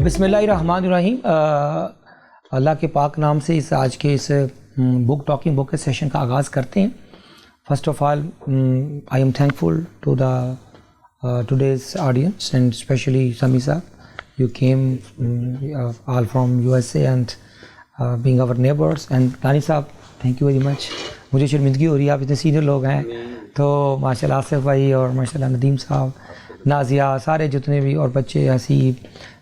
बिस्मिल्लाहिर्रहमानिर्रहीम। अल्लाह के पाक नाम से इस आज के इस बुक टॉकिंग बुक के सेशन का आगाज़ करते हैं। First of all I am thankful to the today's audience and especially Samisa, you came all from USA and being our neighbors, and Rani साहब thank you very much। मुझे शर्मिंदगी हो रही है, आप इतने सीनियर लोग हैं तो माशाल्लाह आसिफ भाई और माशाल्लाह नदीम साहब, नाजिया, सारे जितने भी और बच्चे, हसीब,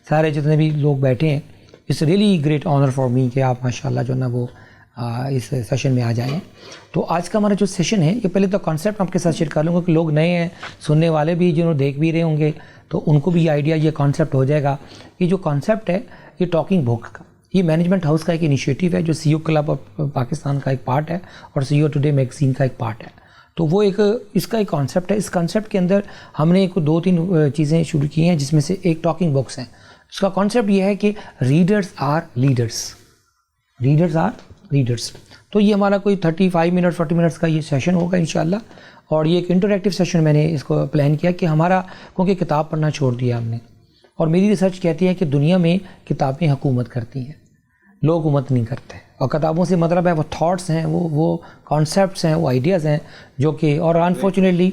सारे जितने भी लोग बैठे हैं, it's really great honour for me कि आप माशाल्लाह जो ना वो इस सेशन में आ जाएं। तो आज का हमारा जो सेशन है, ये पहले तो कॉन्सेप्ट आपके साथ शेयर कर लूँगा कि लोग नए हैं, सुनने वाले भी जिन्होंने देख भी रहे होंगे तो उनको भी ये आइडिया, ये कॉन्सेप्ट हो जाएगा। ये जो कॉन्सेप्ट है ये टॉकिंग बुक का, ये मैनेजमेंट हाउस का एक इनिशिएटिव है जो CEO क्लब ऑफ पाकिस्तान का एक पार्ट है और CEO टुडे मैगजीन का एक पार्ट है। तो वो एक इसका एक कॉन्सेप्ट है। इस कॉन्सेप्ट के अंदर हमने एक 2-3 चीज़ें शुरू की हैं, जिसमें से एक टॉकिंग बुक्स हैं। इसका कॉन्सेप्ट ये है कि readers are leaders, readers are leaders. तो ये हमारा कोई 35 मिनट 40 मिनट्स का ये सेशन होगा इंशाल्लाह। और ये एक इंटरैक्टिव सेशन मैंने इसको प्लान किया कि हमारा, क्योंकि किताब पढ़ना छोड़ दिया हमने, और मेरी रिसर्च कहती है कि दुनिया में किताबें हुकूमत करती हैं, लोग हुकूमत नहीं करते। और किताबों से मतलब है वो थॉट्स हैं, वो कॉन्सेप्ट्स हैं, वो आइडियाज़ हैं जो कि, और अनफॉर्चुनेटली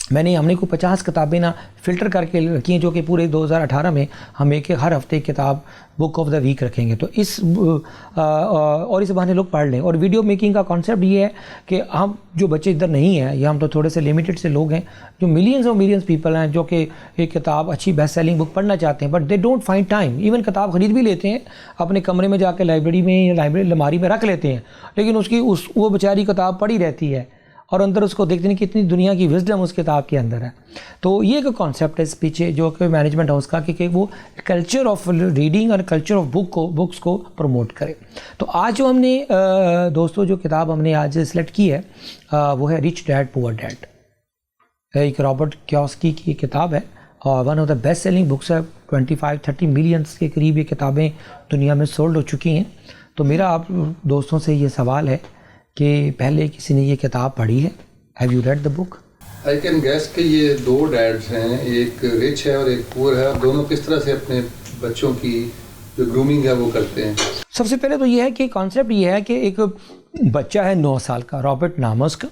हमने को 50 किताबें ना फ़िल्टर करके रखी हैं, जो कि पूरे 2018 में हम हर हफ्ते किताब बुक ऑफ द वीक रखेंगे। तो इस और इस बहाने लोग पढ़ लें। और वीडियो मेकिंग का कॉन्सेप्ट ये है कि हम जो बच्चे इधर नहीं हैं, या हम तो थोड़े से लिमिटेड से लोग हैं, जो मिलियंस और मिलियंस पीपल हैं जो कि एक किताब, अच्छी बेस्ट सेलिंग बुक पढ़ना चाहते हैं, but they don't find time. Even किताब खरीद भी लेते हैं, अपने कमरे में जाकर लाइब्रेरी में या लाइब्रेरी अलमारी में रख लेते हैं, लेकिन वो बेचारी किताब पढ़ी रहती है और अंदर उसको देखते नहीं कितनी दुनिया की विजडम उस किताब के अंदर है। तो ये एक कॉन्सेप्ट है इस पीछे जो कि मैनेजमेंट हाउस का, कि वो कल्चर ऑफ रीडिंग और कल्चर ऑफ बुक्स को प्रमोट करे। तो आज जो हमने दोस्तों जो किताब हमने आज सेलेक्ट की है वो है रिच डैड पुअर डैड। एक रॉबर्ट कियोसाकी की किताब है और one of the best selling books है। 25-30 मिलियंस के करीब ये किताबें दुनिया में सोल्ड हो चुकी हैं। तो मेरा आप दोस्तों से ये सवाल है कि पहले किसी ने ये किताब पढ़ी है? Have you read the book? I can guess कि ये 2 डैड्स हैं, एक रिच है और एक पुअर है, और दोनों किस तरह से अपने बच्चों की जो ग्रूमिंग है वो करते हैं। सबसे पहले तो ये है कि कॉन्सेप्ट ये है कि एक बच्चा है 9 साल का, रॉबर्ट नामस का,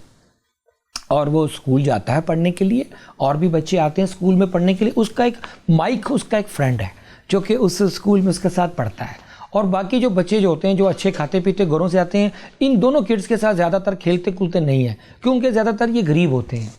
और वो स्कूल जाता है पढ़ने के लिए, और भी बच्चे आते हैं स्कूल में पढ़ने के लिए। उसका एक माइक, उसका एक फ्रेंड है जो कि उस स्कूल में उसके साथ पढ़ता है। और बाकी जो बच्चे जो होते हैं, जो अच्छे खाते पीते घरों से आते हैं, इन दोनों किड्स के साथ ज़्यादातर खेलते कूदते नहीं हैं, क्योंकि ज़्यादातर ये गरीब होते हैं,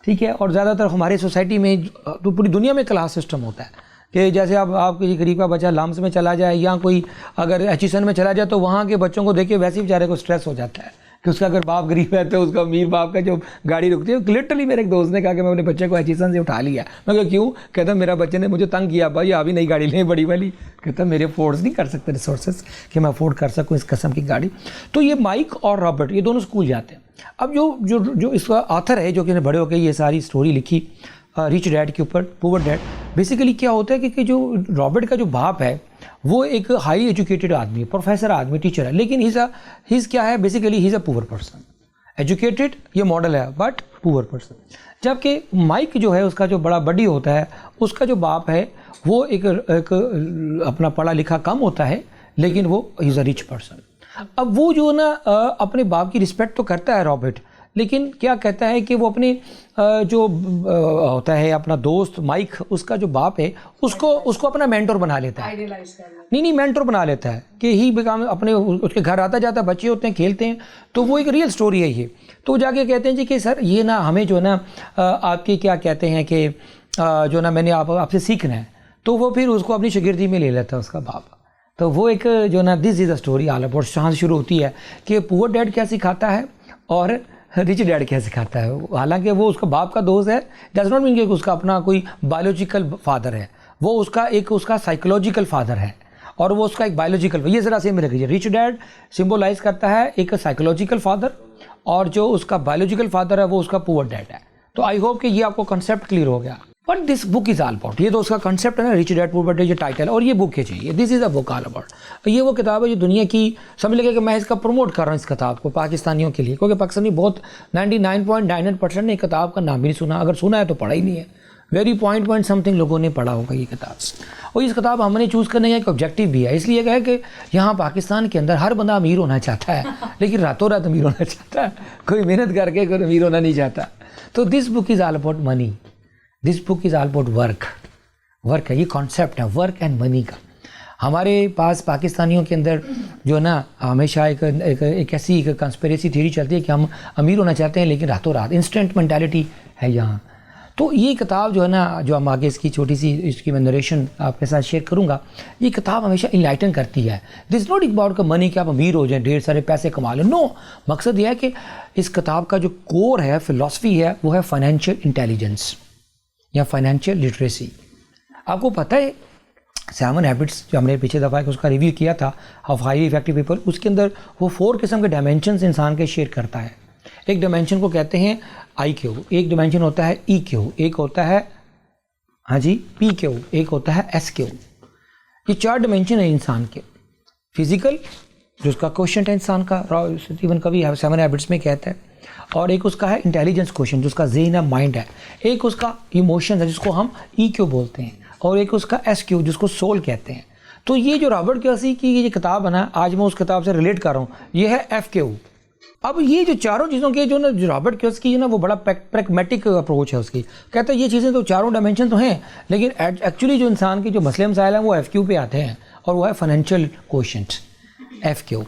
ठीक है। और ज़्यादातर हमारे सोसाइटी में, तो पूरी दुनिया में क्लास सिस्टम होता है कि जैसे आप किसी गरीब का बच्चा लम्स में चला जाए या कोई अगर HSN में चला जाए, तो वहाँ के बच्चों को देख के वैसे ही बेचारे को स्ट्रेस हो जाता है कि उसका अगर बाप गरीब है तो उसका अमीर बाप का जो गाड़ी रुकती है। लिटरली मेरे एक दोस्त ने कहा कि मैं अपने बच्चे को HSN से उठा लिया। मैं कहा क्यों? कहता मेरा बच्चे ने मुझे तंग किया, भाई अभी नई गाड़ी लें बड़ी वाली। कहता मेरे फोर्स नहीं कर सकते रिसोर्सेज कि मैं अफोर्ड कर सकूँ इस किस्म की गाड़ी। तो ये माइक और रॉबर्ट ये दोनों स्कूल जाते हैं। अब जो इसका ऑथर है, जो कि बड़े होकर ये सारी स्टोरी लिखी रिच डैड के ऊपर पुअर डैड, बेसिकली क्या होता है कि जो रॉबर्ट का जो बाप है वो एक हाई एजुकेटेड आदमी, प्रोफेसर आदमी, टीचर है, लेकिन हिज क्या है, basically he is a poor person. Educated ये मॉडल है बट पुअर पर्सन। जबकि माइक जो है उसका जो बड़ा बड़ी होता है, उसका जो बाप है वो एक अपना पढ़ा लिखा कम होता है, लेकिन वो इज़ अ रिच पर्सन। अब वो जो ना अपने बाप की रिस्पेक्ट तो करता है रॉबर्ट, लेकिन क्या कहता है कि वो अपने जो होता है अपना दोस्त माइक, उसका जो बाप है उसको अपना मेंटोर बना लेता है। नहीं मेंटोर बना लेता है कि ही बिकम अपने, उसके घर आता जाता, बच्चे होते हैं, खेलते हैं। तो वो एक रियल स्टोरी है ये। तो जाके कहते हैं जी कि सर ये ना हमें जो ना आपके क्या कहते हैं कि जो ना मैंने आपसे सीखना है। तो वो फिर उसको अपनी शागिर्दी में ले लेता है उसका बाप। तो वो एक जो ना this is a story all about, यहाँ से शुरू होती है कि पुअर डैड क्या सिखाता है और रिच डैड क्या सिखाता है। हालांकि वो उसका बाप का दोस्त है, डज नॉट मीन कि उसका अपना कोई बायोलॉजिकल फादर है, वो उसका साइकोलॉजिकल फादर है और वो उसका एक बायोलॉजिकल, ये ज़रा सेम रखिए। रिच डैड सिंबलाइज करता है एक साइकोलॉजिकल फादर, और जो उसका बायोलॉजिकल फादर है वो उसका पुअर डैड है। तो आई होप कि ये आपको कंसेप्ट क्लियर हो गया। But this book is all about, ये तो उसका कंसेप्ट है ना, रिच डैड पुअर डैड, ये टाइटल, और ये बुक है चाहिए, this is a book all about. ये वो किताब है जो दुनिया की, समझ लगे कि मैं इसका प्रमोट कर रहा हूँ इस किताब को पाकिस्तानियों के लिए, क्योंकि पाकिस्तानी बहुत 99.99% ने किताब का नाम भी नहीं सुना, अगर सुना है तो पढ़ा ही नहीं है। वेरी पॉइंट समथिंग लोगों ने पढ़ा होगा ये किताब। और इस किताब हमने चूज़ करने का एक ऑब्जेक्टिव भी है, इसलिए है कि यहाँ पाकिस्तान के अंदर हर बंदा अमीर होना चाहता है, लेकिन रातों रात अमीर होना चाहता है, कोई मेहनत करके कोई अमीर होना नहीं चाहता। तो this book is all about money, this book is all about work है, ये कॉन्सेप्ट है वर्क एंड मनी का। हमारे पास पाकिस्तानियों के अंदर जो है ना हमेशा एक ऐसी कंस्पिरेसी थ्योरी चलती है कि हम अमीर होना चाहते हैं लेकिन रातों रात, इंस्टेंट मेंटालिटी है यहाँ। तो ये किताब जो है ना, जो हम आगे इसकी छोटी सी इसकी मैं नरेशन आपके साथ शेयर करूँगा, ये किताब हमेशा इनलाइटन करती है। दिस नॉट अबाउट का मनी कि आप अमीर हो जाएं, ढेर सारे पैसे कमा लो, नो। मकसद यह है कि इस किताब का जो कोर है, फिलॉसफी है, वो है फाइनेंशियल इंटेलिजेंस या फाइनेंशियल लिटरेसी। आपको पता है 7 हैबिट्स जो हमने पिछले दफ़ा उसका रिव्यू किया था ऑफ हाईली इफेक्टिव पीपल, उसके अंदर वो 4 किस्म के डायमेंशंस इंसान के शेयर करता है। एक डायमेंशन को कहते हैं IQ, एक डायमेंशन होता है EQ, एक होता है PQ, एक होता है SQ। ये 4 डायमेंशन है इंसान के। फिजिकल जो उसका क्वेश्चन है इंसान का, स्टीवन कवी 7 हैबिट्स में कहता है, और एक उसका है इंटेलिजेंस क्वेश्चन जो उसका ज़हन है, माइंड है, एक उसका इमोशन है जिसको हम EQ बोलते हैं, और एक उसका SQ जिसको सोल कहते हैं। तो ये जो रॉबर्ट कियोसाकी की ये किताब है ना, आज मैं उस किताब से रिलेट कर रहा हूँ, ये है FQ। अब ये जो चारों चीज़ों के जो ना रॉबर्ट कियोसाकी है ना, वो बड़ा प्रैग्मेटिक अप्रोच है उसकी। कहता है ये चीज़ें तो चारों डायमेंशन तो हैं, लेकिन एक्चुअली जो इंसान के जो मसले मसाइल हैं वो FQ पे आते हैं, और वो है financial quotient. FQ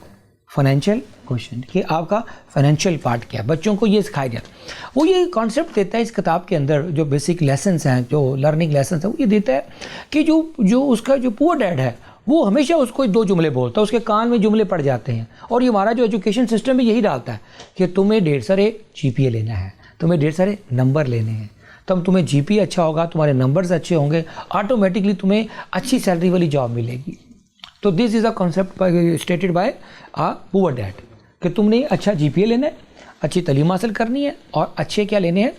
financial quotient कि आपका फाइनेंशियल पार्ट क्या है, बच्चों को ये सिखाया जाता है। वो ये कॉन्सेप्ट देता है इस किताब के अंदर, जो बेसिक लेसन्स हैं, जो लर्निंग लेसन्स हैं, वो ये देता है कि जो उसका जो पुअर डैड है वो हमेशा उसको 2 जुमले बोलता है, उसके कान में जुमले पड़ जाते हैं। और ये हमारा जो एजुकेशन सिस्टम है यही डालता है कि तुम्हें ढेर सारे GPA लेना है, तुम्हें ढेर सारे नंबर लेने हैं, तब तुम्हें GPA अच्छा होगा, तुम्हारे नंबर्स अच्छे होंगे, ऑटोमेटिकली तुम्हें अच्छी सैलरी वाली जॉब मिलेगी। तो this is a concept stated by a poor dad कि तुमने अच्छा GPA लेना है, अच्छी तालीम हासिल करनी है, और अच्छे क्या लेने हैं,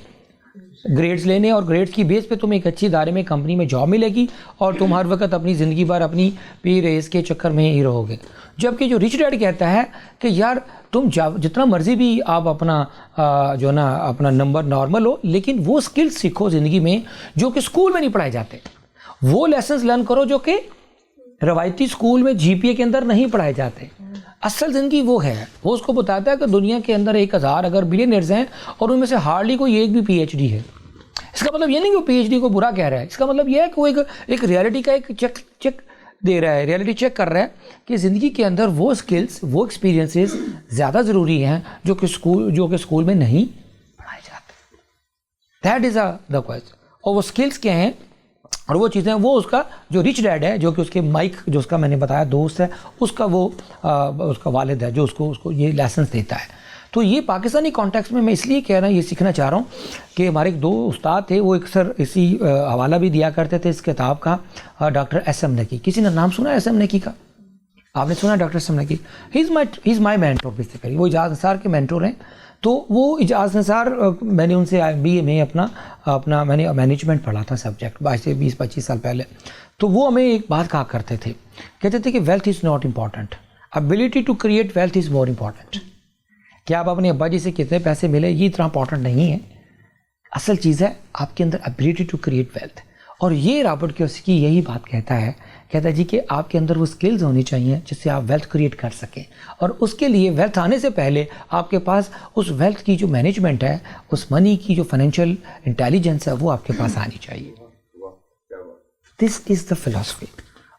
ग्रेड्स लेने हैं, और ग्रेड्स की बेस पे तुम्हें एक अच्छी इदारे में कंपनी में जॉब मिलेगी, और तुम हर वक्त अपनी ज़िंदगी भर अपनी पी रेस के चक्कर में ही रहोगे। जबकि जो रिच डैड कहता है कि यार तुम जितना मर्जी भी आप अपना जो ना अपना नंबर नॉर्मल हो, लेकिन वो स्किल्स सीखो ज़िंदगी में जो कि स्कूल में नहीं पढ़ाए जाते, वो लेसन्स लर्न करो जो कि रवायती स्कूल में GPA के अंदर नहीं पढ़ाए जाते। असल ज़िंदगी वो है, वो उसको बताता है कि दुनिया के अंदर 1000 अगर बिलियनर्स हैं और उनमें से हार्डली कोई एक भी PhD है। इसका मतलब ये नहीं कि वो PhD को बुरा कह रहा है, इसका मतलब ये है कि वो एक रियलिटी का एक चेक दे रहा है, रियलिटी चेक कर रहा है कि ज़िंदगी के अंदर वो स्किल्स, वो एक्सपीरियंसेस ज़्यादा ज़रूरी हैं जो कि स्कूल में नहीं पढ़ाए जाते। That is the question. और वो स्किल्स क्या हैं और वो चीज़ें, वो उसका जो रिच डैड है, जो कि उसके माइक जो उसका मैंने बताया दोस्त है, उसका वो उसका वालिद है जो उसको ये लेसन्स देता है। तो ये पाकिस्तानी कॉन्टेक्स्ट में मैं इसलिए कह रहा हूँ, ये सीखना चाह रहा हूँ कि हमारे एक 2 उस्ताद थे, वो एक सर इसी हवाला भी दिया करते थे इस किताब का, डॉक्टर SM नकी। किसी ने नाम सुना है SM नकी का? आपने सुना डॉक्टर SM नकी? He is my mentor basically. वो इजाज़ निसार के मेंटोर हैं। तो वो इजाज़ निसार, मैंने उनसे BA में अपना मैंने मैनेजमेंट पढ़ा था सब्जेक्ट 20-25 साल पहले। तो वो हमें एक बात कहा करते थे, कहते थे कि wealth is not important, ability to create wealth is more important. क्या आप अपने अब्बा जी से कितने पैसे मिले ये इतना इंपॉर्टेंट नहीं है, असल चीज़ है आपके अंदर एबिलिटी टू क्रिएट वेल्थ। और ये रॉबर्ट कियोसाकी यही बात कहता है जी कि आपके अंदर वो स्किल्स होनी चाहिए जिससे आप वेल्थ क्रिएट कर सकें, और उसके लिए वेल्थ आने से पहले आपके पास उस वेल्थ की जो मैनेजमेंट है, उस मनी की जो फाइनेंशियल इंटेलिजेंस है, वो आपके पास आनी चाहिए। This is the philosophy.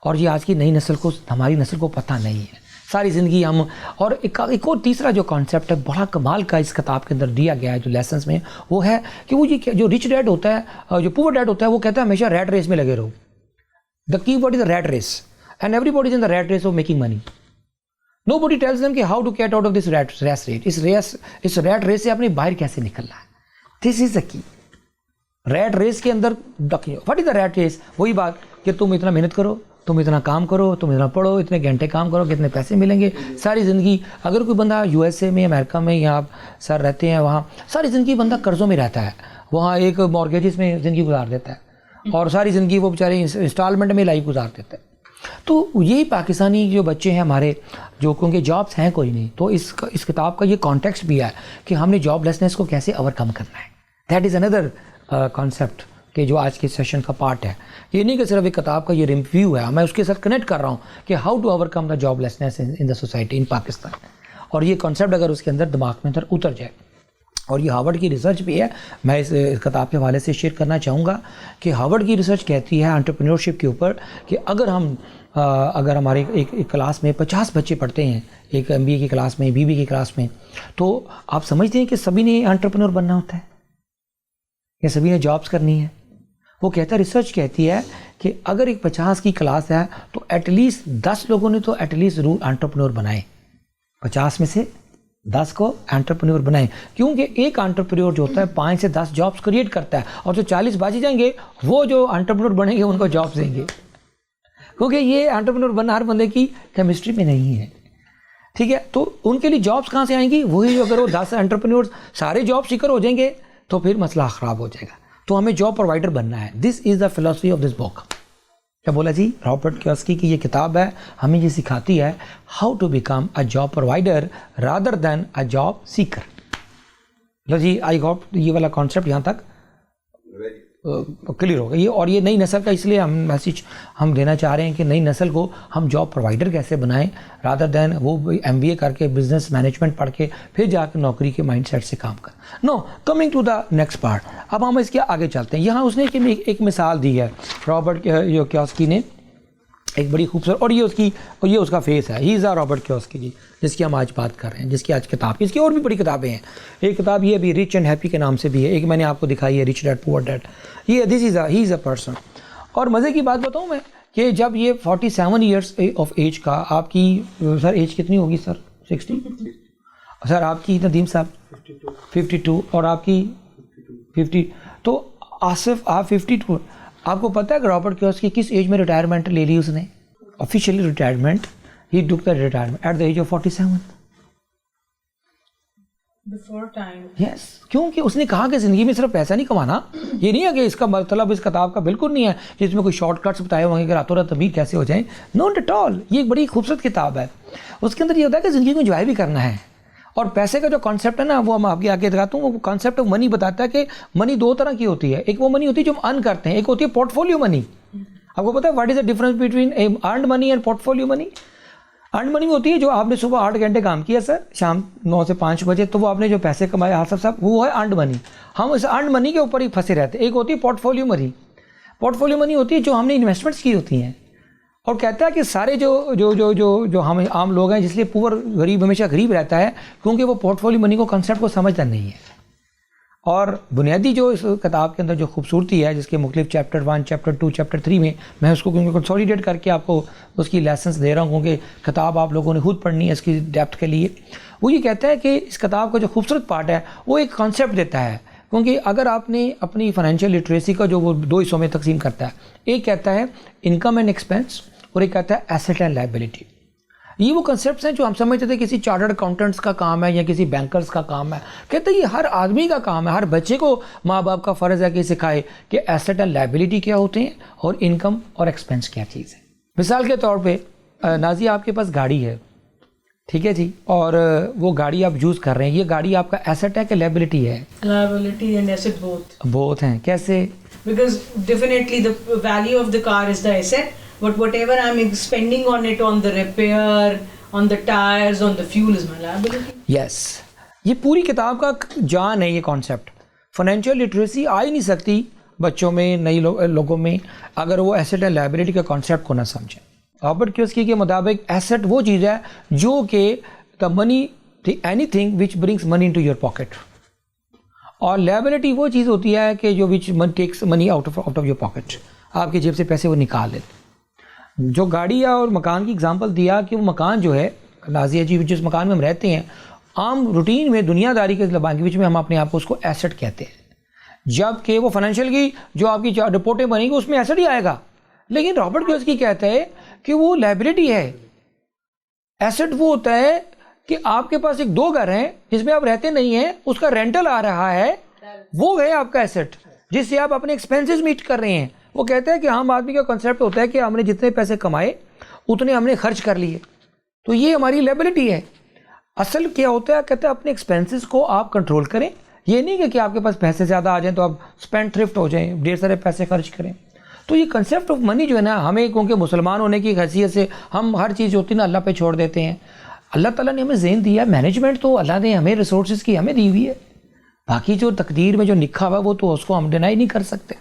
और ये आज की नई नस्ल को, हमारी नस्ल को पता नहीं है। सारी ज़िंदगी हम, और एक और तीसरा जो कॉन्सेप्ट है बड़ा कमाल का इस किताब के अंदर दिया गया है जो लेसन्स में, वो है कि वो ये जो रिच डैड होता है, जो पुअर डैड होता है, वो कहता है हमेशा रैट रेस में लगे रहो। The key word is the rat race and everybody is in the rat race of making money. Nobody tells them कि how to get out of this rat race. इस रैट रेस से अपनी बाहर कैसे निकलना है। This is the key. Rat race के अंदर what is the rat race? वही बात कि तुम इतना मेहनत करो, तुम इतना काम करो, तुम इतना पढ़ो, इतने घंटे काम करो, कितने पैसे मिलेंगे सारी ज़िंदगी। अगर कोई बंदा USA में, अमेरिका में, या आप सर रहते हैं वहाँ, सारी ज़िंदगी बंदा कर्ज़ों में रहता है, वहाँ एक मॉर्गेजेस में ज़िंदगी गुजार देता है, और सारी ज़िंदगी वो बेचारे इंस्टॉलमेंट में लाइफ गुजार देता है। तो यही पाकिस्तानी जो बच्चे हैं हमारे, जो क्योंकि जॉब्स हैं कोई नहीं, तो इस किताब का ये कॉन्टेक्स्ट भी है कि हमने जॉबलेसनेस को कैसे ओवरकम करना है। दैट इज़ अनदर कॉन्सेप्ट कि जो आज के सेशन का पार्ट है, ये नहीं कि सिर्फ एक किताब का ये रिव्यू है, मैं उसके साथ कनेक्ट कर रहा हूँ कि how to overcome the joblessness in the society in Pakistan. और ये कॉन्सेप्ट अगर उसके अंदर दिमाग में अंदर उतर जाए, और ये हार्वर्ड की रिसर्च भी है, मैं इस किताब के हवाले से शेयर करना चाहूँगा कि हार्वर्ड की रिसर्च कहती है एंटरप्रेन्योरशिप के ऊपर कि अगर हमारे एक क्लास में 50 बच्चे पढ़ते हैं, एक MBA की क्लास में, BBA की क्लास में, तो आप समझते हैं कि सभी ने एंटरप्रेन्योर बनना होता है या सभी ने जॉब्स करनी है? वो कहता है, रिसर्च कहती है कि अगर एक 50 की क्लास है तो एटलीस्ट 10 लोगों ने तो एटलीस्ट रूल एंटरप्रेन्योर बनाए, 50 में से 10 को एंटरप्रेन्योर बनाए, क्योंकि एक एंटरप्रेन्योर जो होता है 5 से 10 जॉब्स क्रिएट करता है, और जो 40 बाजी जाएंगे वो जो एंटरप्रेन्योर बनेंगे उनको जॉब्स देंगे, क्योंकि ये एंटरप्रेन्योर बनना हर बंदे की केमिस्ट्री में नहीं है। ठीक है, तो उनके लिए जॉब्स कहाँ से आएंगी? वही जो अगर वो 10 एंटरप्रेन्योर सारे जॉब सीकर हो जाएंगे तो फिर मसला ख़राब हो जाएगा। तो हमें जॉब प्रोवाइडर बनना है। This is the philosophy of this book. क्या बोला जी? रॉबर्ट कियोसाकी की ये किताब है, हमें ये सिखाती है how to become a job provider rather than a job seeker. लो जी, आई गॉट ये वाला कॉन्सेप्ट यहाँ तक क्लियर होगा ये। और ये नई नस्ल का इसलिए हम मैसेज हम देना चाह रहे हैं कि नई नस्ल को हम जॉब प्रोवाइडर कैसे बनाएं, रादर देन वो MBA करके बिजनेस मैनेजमेंट पढ़ के फिर जाकर नौकरी के माइंडसेट से काम कर। No, coming to the next part, अब हम इसके आगे चलते हैं। यहाँ उसने एक मिसाल दी है रॉबर्ट कियोसाकी ने, एक बड़ी खूबसूरत, और ये उसका फेस है। ही इज़ रॉबर्ट कियोसाकी जी, जिसकी हम आज बात कर रहे हैं, जिसकी आज किताब, इसकी और भी बड़ी किताबें हैं। एक किताब ये भी रिच एंड हैप्पी के नाम से भी है, एक मैंने आपको दिखाई है रिच डैड पुअर डैड। ये this is he is a person. और मज़े की बात बताऊँ मैं कि जब ये 47 ईयर्स ऑफ एज का, आपकी सर एज कितनी होगी सर? 60? सर आपकी नदीम साहब 52 और आपकी 50, तो आसिफ आप 52। आपको पता है कि रॉबर्ट कियोसाकी किस एज में रिटायरमेंट ले ली उसने? Officially retirement, he took the retirement at the age of 47, before time. Yes, क्योंकि उसने कहा कि ज़िंदगी में सिर्फ पैसा नहीं कमाना। ये नहीं है कि इसका मतलब इस किताब का बिल्कुल नहीं है जिसमें कोई शॉर्टकट्स बताए होंगे कि रातों रात अमीर कैसे हो जाएं। नॉट एट ऑल, ये एक बड़ी खूबसूरत किताब है। उसके अंदर ये होता है कि ज़िंदगी को एंजॉय भी करना है। और पैसे का जो कॉन्सेप्ट है ना, वो हम आपके आगे दिखाता हूँ। वो कॉन्सेप्ट ऑफ मनी बताता है कि मनी दो तरह की होती है। एक वो मनी होती है जो हम अर्न करते हैं, एक होती है पोर्टफोलियो मनी। आपको पता है what is the difference between earned money and portfolio money? Earned money होती है जो आपने सुबह 8 घंटे काम किया सर, शाम 9 से 5 बजे, तो वो आपने जो पैसे कमाए हाथ सब वो है अर्नड मनी। हम इस अर्नड मनी के ऊपर ही फंसे रहते हैं। एक होती है पोर्टफोलियो मनी। पोर्टफोलियो मनी होती है जो हमने इन्वेस्टमेंट्स की होती हैं। और कहता है कि सारे जो हम आम लोग हैं, जिसलिए पुअर गरीब हमेशा गरीब रहता है, क्योंकि वो पोर्टफोलियो मनी को कंसेप्ट को समझता नहीं है। और बुनियादी जो इस किताब के अंदर जो खूबसूरती है, जिसके मुख्तलिफ चैप्टर 1, चैप्टर 2, चैप्टर 3 में मैं उसको क्योंकि कंसोलिडेट करके आपको उसकी लेसन्स दे रहा हूँ, क्योंकि किताब आप लोगों ने खुद पढ़नी है इसकी डेप्थ के लिए। वो ये कहता है कि इस किताब का जो खूबसूरत पार्ट है वो एक कॉन्सेप्ट देता है, क्योंकि अगर आपने अपनी फाइनेंशियल लिटरेसी का जो वो 2 हिस्सों में तकसीम करता है, एक कहता है इनकम एंड एक्सपेंस और एक कहता है एसेट एंड लायबिलिटी। ये वो कंसेप्ट्स हैं जो हम समझते थे किसी चार्टर्ड अकाउंटेंट्स का काम है या किसी बैंकर्स का काम है। कहते हैं ये हर आदमी का काम है, हर बच्चे को माँ बाप का फ़र्ज़ है कि सिखाए कि एसेट एंड लायबिलिटी क्या होते हैं और इनकम और एक्सपेंस क्या चीज़ है। मिसाल के तौर पे नाज़ी, आपके पास गाड़ी है, ठीक है जी, और वो गाड़ी आप यूज़ कर रहे हैं, ये गाड़ी आपका एसेट है कि लायबिलिटी है? Liability and asset both हैं। कैसे? because definitely the value of the car is the asset, but whatever I'm spending on it, on the repair, on the tires, on the fuel is my liability. Yes, ये पूरी किताब का जान है ये concept. Financial literacy आ ही नहीं सकती बच्चों में, नई लोगों में, अगर वो एसेट एंड लायबिलिटी का कॉन्सेप्ट को ना समझें। रॉबर्ट कियोसाकी के मुताबिक एसेट वो चीज़ है जो कि the money, anything which brings money into your pocket, और लायबिलिटी वो चीज़ होती है कि जो which takes money out of your pocket, आपकी जेब से पैसे वो निकाल ले। जो गाड़ी और मकान की एग्जांपल दिया कि वो मकान जो है नाज़िया जी, जिस मकान में हम रहते हैं, आम रूटीन में दुनियादारी के ज़बान के बीच में हम अपने आप को उसको एसेट कहते हैं, जबकि वो फाइनेंशियल की जो आपकी रिपोर्टें बनेंगी उसमें एसेट ही आएगा। लेकिन रॉबर्ट कियोसाकी कहता है कि वो लायबिलिटी है। एसेट वो होता है कि आपके पास एक 2 घर हैं जिसमें आप रहते नहीं हैं, उसका रेंटल आ रहा है, वो है आपका एसेट, जिससे आप अपने एक्सपेंसेस मीट कर रहे हैं। वो कहता है कि आम आदमी का कॉन्सेप्ट होता है कि हमने जितने पैसे कमाए उतने हमने खर्च कर लिए, तो ये हमारी लायबिलिटी है। असल क्या होता है, कहते हैं अपने एक्सपेंसेस को आप कंट्रोल करें, ये नहीं कि आपके पास पैसे ज़्यादा आ जाएं तो आप स्पेंड थ्रिफ्ट हो जाएं, ढेर सारे पैसे खर्च करें। तो ये कंसेप्ट ऑफ मनी जो है ना, हमें क्योंकि मुसलमान होने की हैसियत से हम हर चीज़ होती है ना अल्लाह पे छोड़ देते हैं। अल्लाह ताला ने हमें ज़हन दिया, मैनेजमेंट तो अल्लाह ने हमें रिसोर्सेज की हमें दी हुई है, बाकी जो तकदीर में जो लिखा हुआ वो तो उसको हम डिनाई नहीं कर सकते।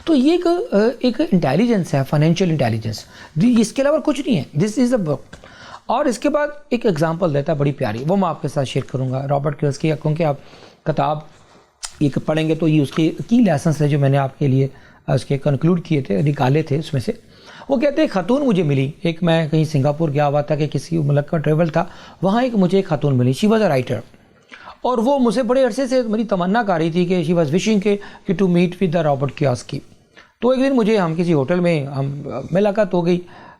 तो ये एक इंटेलिजेंस है, फाइनेंशियल इंटेलिजेंस, इसके अलावा कुछ नहीं है। This is a book. और इसके बाद एक एग्जांपल देता है बड़ी प्यारी, वो मैं आपके साथ शेयर करूँगा रॉबर्ट कियोसाकी की, क्योंकि आप किताब एक पढ़ेंगे तो ये उसके की लेसन्स है जो मैंने आपके लिए उसके कंक्लूड किए थे, निकाले थे उसमें से। वो कहते हैं खातून मुझे मिली, एक मैं कहीं सिंगापुर गया हुआ था कि किसी मुल्क का ट्रेवल था, वहाँ एक मुझे एक खातून मिली, शी वॉज़ अ राइटर, और वो मुझे बड़े अरसे से मेरी तमन्ना कर रही थी कि शी वॉज़ विशिंग कि to meet with the Robert Kiyosaki. तो एक दिन मुझे हम किसी होटल में हम मुलाकात हो गई,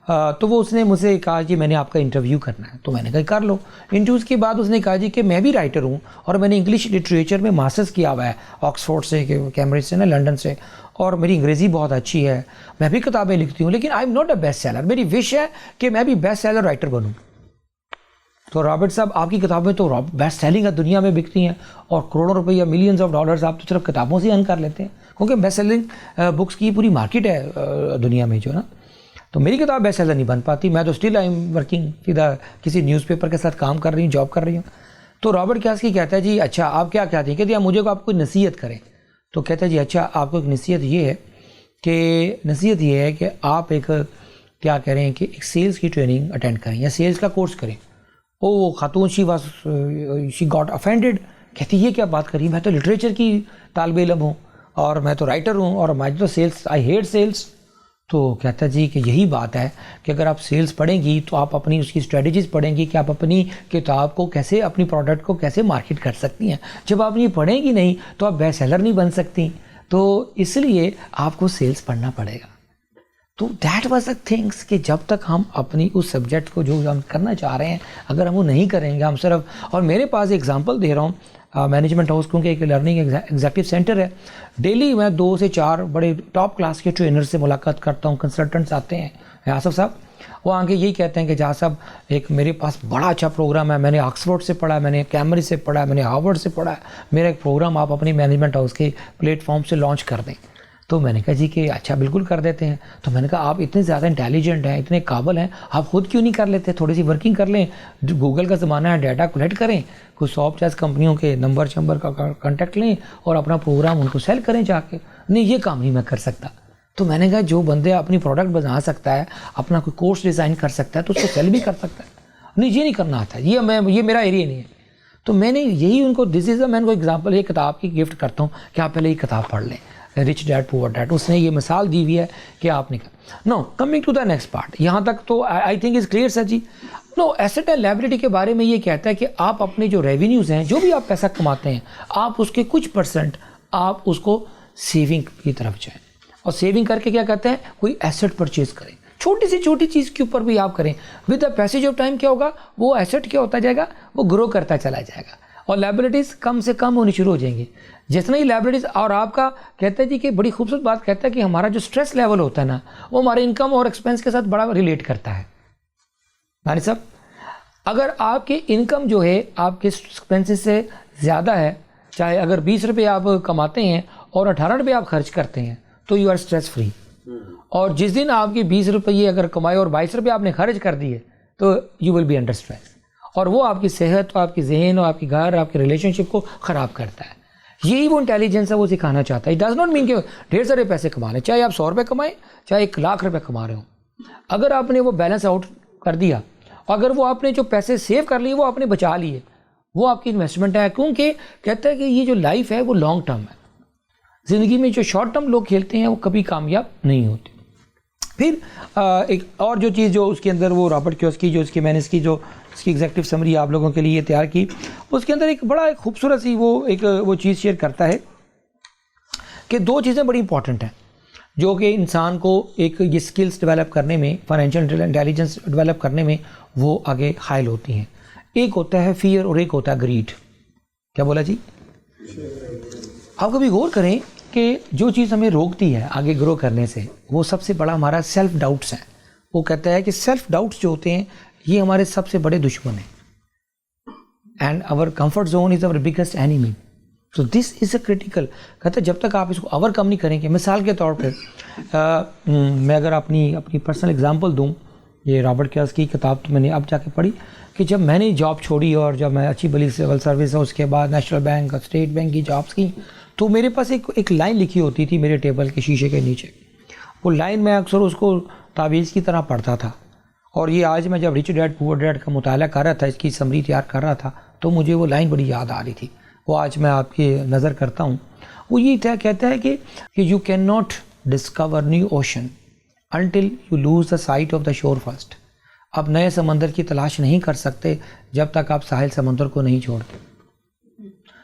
तो वो उसने मुझसे कहा जी मैंने आपका इंटरव्यू करना है। तो मैंने कहा कर लो। इंटरव्यूज़ के बाद उसने कहा जी कि मैं भी राइटर हूँ और मैंने इंग्लिश लिटरेचर में मास्टर्स किया हुआ है ऑक्सफोर्ड से, कैम्ब्रिज से ना, लंदन से, और मेरी अंग्रेज़ी बहुत अच्छी है, मैं भी किताबें लिखती हूँ, लेकिन I am not a best seller. मेरी विश है कि मैं भी बेस्ट सेलर राइटर बनूँ। तो रॉबर्ट साहब आपकी किताबें तो बेस्ट सेलिंग दुनिया में बिकती हैं और करोड़ों रुपए या मिलियंस ऑफ डॉलर्स आप तो सिर्फ किताबों से अर्न कर लेते हैं, क्योंकि बेस्ट सेलिंग बुक्स की पूरी मार्केट है दुनिया में जो ना। तो मेरी किताब बेस्ट सेलर नहीं बन पाती, मैं तो still I am working with किसी न्यूज़पेपर के साथ काम कर रही हूँ, जॉब कर रही हूँ। तो रॉबर्ट कियोसाकी कहता है जी अच्छा आप क्या कहते हैं, कहते हैं मुझे को आप कोई नसीहत करें। तो कहता है जी अच्छा आपको एक नसीहत ये है कि आप एक क्या कह रहे हैं कि एक सेल्स की ट्रेनिंग अटेंड करें या सेल्स का कोर्स करें। ओ खातून शी गॉट ऑफेंडेड, कहती ये क्या बात करी, मैं तो लिटरेचर की तालिब इल्म हूँ और मैं तो राइटर हूँ और मैं तो सेल्स, आई हेट सेल्स। तो कहता जी कि यही बात है कि अगर आप सेल्स पढ़ेंगी तो आप अपनी उसकी स्ट्रेटजीज पढ़ेंगी कि आप अपनी किताब को कैसे, अपनी प्रोडक्ट को कैसे मार्केट कर सकती हैं। जब आप ये पढ़ेंगी नहीं तो आप बेस्ट सेलर नहीं बन सकती, तो इसलिए आपको सेल्स पढ़ना पड़ेगा। तो दैट वाज द थिंग्स कि जब तक हम अपनी उस सब्जेक्ट को जो हम करना चाह रहे हैं अगर हम वो नहीं करेंगे, हम सिर्फ, और मेरे पास एग्जांपल दे रहा हूँ मैनेजमेंट हाउस, क्योंकि एक लर्निंग एग्जीक्यूटिव सेंटर है, डेली मैं 2 से 4 बड़े टॉप क्लास के ट्रेनर से मुलाकात करता हूँ, कंसल्टेंट्स आते हैं आसफ साहब, वो आगे यही कहते हैं कि जहाँ साहब एक मेरे पास बड़ा अच्छा प्रोग्राम है, मैंने ऑक्सफोर्ड से पढ़ा है, मैंने कैम्ब्रिज से पढ़ा है, मैंने हार्वर्ड से पढ़ा है, मेरा एक प्रोग्राम आप अपनी मैनेजमेंट हाउस के प्लेटफॉर्म से लॉन्च कर दें। तो मैंने कहा जी कि अच्छा बिल्कुल कर देते हैं। तो मैंने कहा आप इतने ज़्यादा इंटेलिजेंट हैं, इतने काबिल हैं, आप खुद क्यों नहीं कर लेते, थोड़ी सी वर्किंग कर लें, गूगल का ज़माना है, डाटा कलेक्ट करें, कुछ 150 कंपनियों के नंबर का कांटेक्ट लें और अपना प्रोग्राम उनको सेल करें जाके। नहीं ये काम नहीं मैं कर सकता। तो मैंने कहा जो बंदे अपनी प्रोडक्ट बना सकता है, अपना कोई कोर्स डिज़ाइन कर सकता है तो उसको सेल भी कर सकता है। नहीं ये नहीं करना आता, ये मेरा एरिया नहीं है। तो मैंने यही उनको मैं उनको एग्जाम्पल ये किताब की गिफ्ट करता हूँ कि आप पहले ये किताब पढ़ लें, रिच डैड पुअर डैड, उसने ये मिसाल दी हुई है कि आपने कहा। No coming to the next part, यहाँ तक तो I think is clear sir जी। नो एसेट एंड लायबिलिटी के बारे में ये कहता है कि आप अपने जो रेवेन्यूज़ हैं, जो भी आप पैसा कमाते हैं, आप उसके कुछ % आप उसको सेविंग की तरफ जाएँ, और सेविंग करके क्या कहते हैं कोई एसेट परचेज करें, छोटी से छोटी चीज़ के ऊपर भी आप करें। With the passage of time क्या होगा, वो एसेट क्या होता जाएगा, वो ग्रो करता चला जाएगा और लायबिलिटीज़ कम से कम होनी शुरू हो जाएंगी। जितना ही लायबिलिटीज़, और आपका कहते हैं जी कि बड़ी खूबसूरत बात कहता है कि हमारा जो स्ट्रेस लेवल होता है ना, वो हमारे इनकम और एक्सपेंस के साथ बड़ा रिलेट करता है। मानी साहब अगर आपकी इनकम जो है आपके एक्सपेंसेस से ज़्यादा है, चाहे अगर 20 रुपये आप कमाते हैं और 18 रुपये आप खर्च करते हैं, तो यू आर स्ट्रेस फ्री। और जिस दिन आपके 20 रुपये अगर कमाए और 22 रुपये आपने खर्च कर दिए, तो you will be under stress, और वो आपकी सेहत और आपकी जहन और आपकी घर, आपके रिलेशनशिप को ख़राब करता है। यही वो इंटेलिजेंस है वो सिखाना चाहता है। इट डज नॉट मीन कि ढेर सारे पैसे कमा लें, चाहे आप 100 रुपये कमाएं, चाहे 1 लाख रुपये कमा रहे हो, अगर आपने वो बैलेंस आउट कर दिया, अगर वो आपने जो पैसे सेव कर लिए वो आपने बचा लिए, वो आपकी इन्वेस्टमेंट है। क्योंकि कहता है कि ये जो लाइफ है वो लॉन्ग टर्म है, ज़िंदगी में जो शॉर्ट टर्म लोग खेलते हैं वो कभी कामयाब नहीं होते। फिर एक और जो चीज़ जो उसके अंदर वो रॉबर्ट कियोसाकी जो इसकी मैंने इसकी एग्जीक्यूटिव समरी आप लोगों के लिए तैयार की, उसके अंदर एक बड़ा खूबसूरत सी वो चीज़ शेयर करता है कि 2 चीज़ें बड़ी इंपॉर्टेंट हैं जो कि इंसान को एक ये स्किल्स डेवलप करने में, फाइनेंशियल इंटेलिजेंस डेवलप करने में वो आगे हायल होती हैं। एक होता है फियर और एक होता है ग्रीड। क्या बोला जी? आप कभी गौर करें कि जो चीज़ हमें रोकती है आगे ग्रो करने से, वो सबसे बड़ा हमारा सेल्फ डाउट्स हैं। वो कहता है कि सेल्फ डाउट्स जो होते हैं ये हमारे सबसे बड़े दुश्मन हैं, and our comfort zone is our biggest enemy. So this is a critical, कहते हैं जब तक आप इसको ओवरकम नहीं करेंगे। मिसाल के तौर पर मैं अगर अपनी पर्सनल एग्जांपल दूं, ये रॉबर्ट कियोसाकी की किताब तो मैंने अब जाके पढ़ी कि जब मैंने जॉब छोड़ी और जब मैं अच्छी भली सिविल सर्विस है, उसके बाद नेशनल बैंक और स्टेट बैंक की जॉब्स की, तो मेरे पास एक लाइन लिखी होती थी मेरे टेबल के शीशे के नीचे। वो लाइन मैं अक्सर उसको तावीज़ की तरह पढ़ता था, और ये आज मैं जब रिच डैड पुअर डैड का मुताला कर रहा था, इसकी समरी तैयार कर रहा था, तो मुझे वो लाइन बड़ी याद आ रही थी। वो आज मैं आपकी नज़र करता हूँ। वो ये कहता है कि you can not discover new ocean until you lose the sight of the shore first। आप नए समंदर की तलाश नहीं कर सकते जब तक आप साहिल समंदर को नहीं छोड़ते।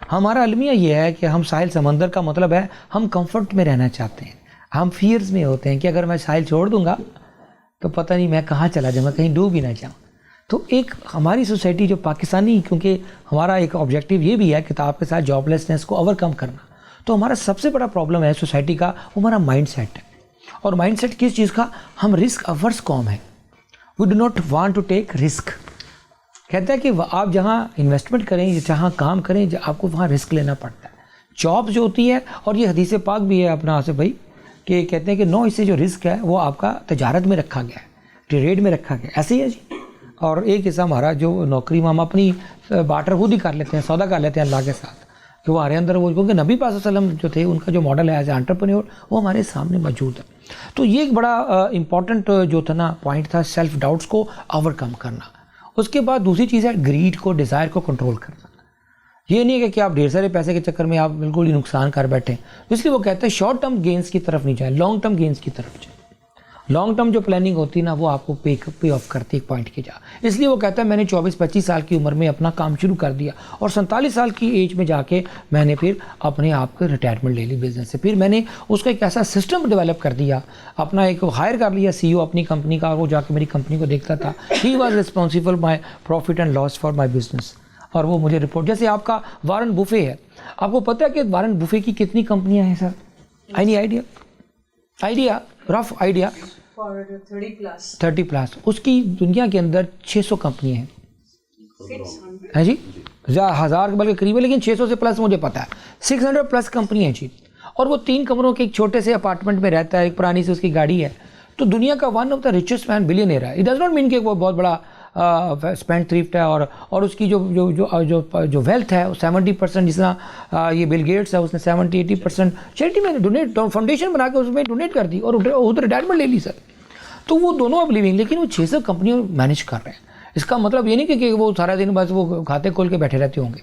हमारा अलमिया ये है कि हम साहिल समंदर का मतलब है हम कंफर्ट में रहना चाहते हैं, हम फियर्स में होते हैं कि अगर मैं साहिल छोड़ दूंगा तो पता नहीं मैं कहाँ चला जाऊँ, मैं कहीं डूब ही ना जाऊँ। तो एक हमारी सोसाइटी जो पाकिस्तानी, क्योंकि हमारा एक ऑब्जेक्टिव ये भी है किताब के साथ जॉबलेसनेस को ओवरकम करना, तो हमारा सबसे बड़ा प्रॉब्लम है सोसाइटी का वो हमारा माइंड सेट है। और माइंडसेट किस चीज़ का, हम रिस्क अवर्स कौम है, we do not want to take risk. कहता है कि आप जहाँ इन्वेस्टमेंट करें, जहाँ काम करें, आपको वहाँ रिस्क लेना पड़ता है। जॉब जो होती है, और ये हदीस पाक भी है अपना आसिफ भाई, कि कहते हैं कि 9 हिस्से जो रिस्क है वो आपका तजारत में रखा गया है, ट्रेड में रखा गया, ऐसे ही है जी। और एक हिस्सा हमारा जो नौकरी में हम अपनी बार्टर खुद ही कर लेते हैं, सौदा कर लेते हैं अल्लाह के साथ, कि वो हमारे अंदर वो, क्योंकि नबी पाक सल्लल्लाहु अलैहि वसल्लम जो थे उनका जो मॉडल है एज एंटरप्रेन्योर वो हमारे सामने मौजूद है। तो ये एक बड़ा इम्पॉर्टेंट जो था ना पॉइंट था, सेल्फ डाउट्स को ओवरकम करना। उसके बाद दूसरी चीज़ है ग्रीड को, डिज़ायर को कंट्रोल करना। ये नहीं है कि आप ढेर सारे पैसे के चक्कर में आप बिल्कुल ही नुकसान कर बैठे, इसलिए वो कहते हैं शॉर्ट टर्म गेंस की तरफ नहीं जाए, लॉन्ग टर्म गेंस की तरफ जाए। लॉन्ग टर्म जो प्लानिंग होती है ना वो आपको पे ऑफ करती है एक पॉइंट की जा। इसलिए वो कहता है मैंने 24-25 साल की उम्र में अपना काम शुरू कर दिया और 47 साल की एज में जाके मैंने फिर अपने आप को रिटायरमेंट ले ली बिजनेस से। फिर मैंने उसका एक ऐसा सिस्टम डेवलप कर दिया, अपना एक हायर कर लिया CEO अपनी कंपनी का, वो जाके मेरी कंपनी को देखता था। He was responsible my profit and loss for my business, और वो मुझे रिपोर्ट, जैसे आपका वारन बुफे है, आपको पता है कि वारन बुफे की कितनी कंपनियां हैं sir? Any idea rough idea? 30+। उसकी दुनिया के अंदर 600 कंपनियां हैं, है जी, 1000 बल्कि करीब है, लेकिन 600 से प्लस मुझे पता है, 600+ कंपनी है जी। और वो 3 कमरों के एक छोटे से अपार्टमेंट में रहता है, एक पुरानी सी उसकी गाड़ी है। तो दुनिया का one of the richest man, billionaire है। इट डज नॉट मीन कि वो बहुत बड़ा स्पेंड थ्रिफ्ट है, और उसकी जो वेल्थ है 70%, जितना ये बिल गेट्स है उसने 70-80% चैरिटी में डोनेट, फाउंडेशन बना के उसमें डोनेट कर दी और उधर रिटायरमेंट ले ली सर। तो वो दोनों अब लिविंग, लेकिन वो 600 कंपनियों मैनेज कर रहे हैं। इसका मतलब ये नहीं कि वो सारा दिन बस वो खाते खोल के बैठे रहते होंगे,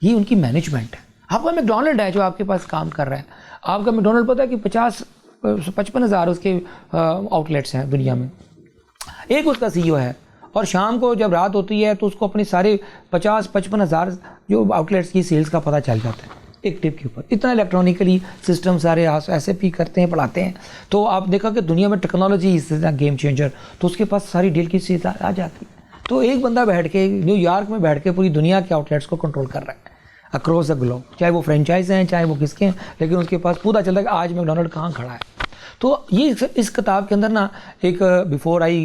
ये उनकी मैनेजमेंट है। आपका मैकडोनल्ड है जो आपके पास काम कर रहा है, आपका मैकडोनल्ड पता है कि 50-55 हज़ार उसके आउटलेट्स हैं दुनिया में, एक उसका CEO है, और शाम को जब रात होती है तो उसको अपने सारे 50-55 हज़ार जो आउटलेट्स की सेल्स का पता चल जाता है एक टिप के ऊपर। इतना इलेक्ट्रॉनिकली सिस्टम सारे SAP करते हैं, पढ़ाते हैं। तो आप देखा कि दुनिया में टेक्नोलॉजी इज गेम चेंजर, तो उसके पास सारी डील की चीज़ आ जाती है। तो एक बंदा बैठ के न्यूयॉर्क में बैठ के पूरी दुनिया के आउटलेट्स को कंट्रोल कर रहा है अक्रॉस द ग्लोब, चाहे वो फ्रेंचाइज हैं चाहे वो किसके हैं, लेकिन उसके पास पूरा चलता है कि आज मैकडोनल्ड कहाँ खड़ा है। तो ये इस किताब के अंदर ना एक बिफोर आई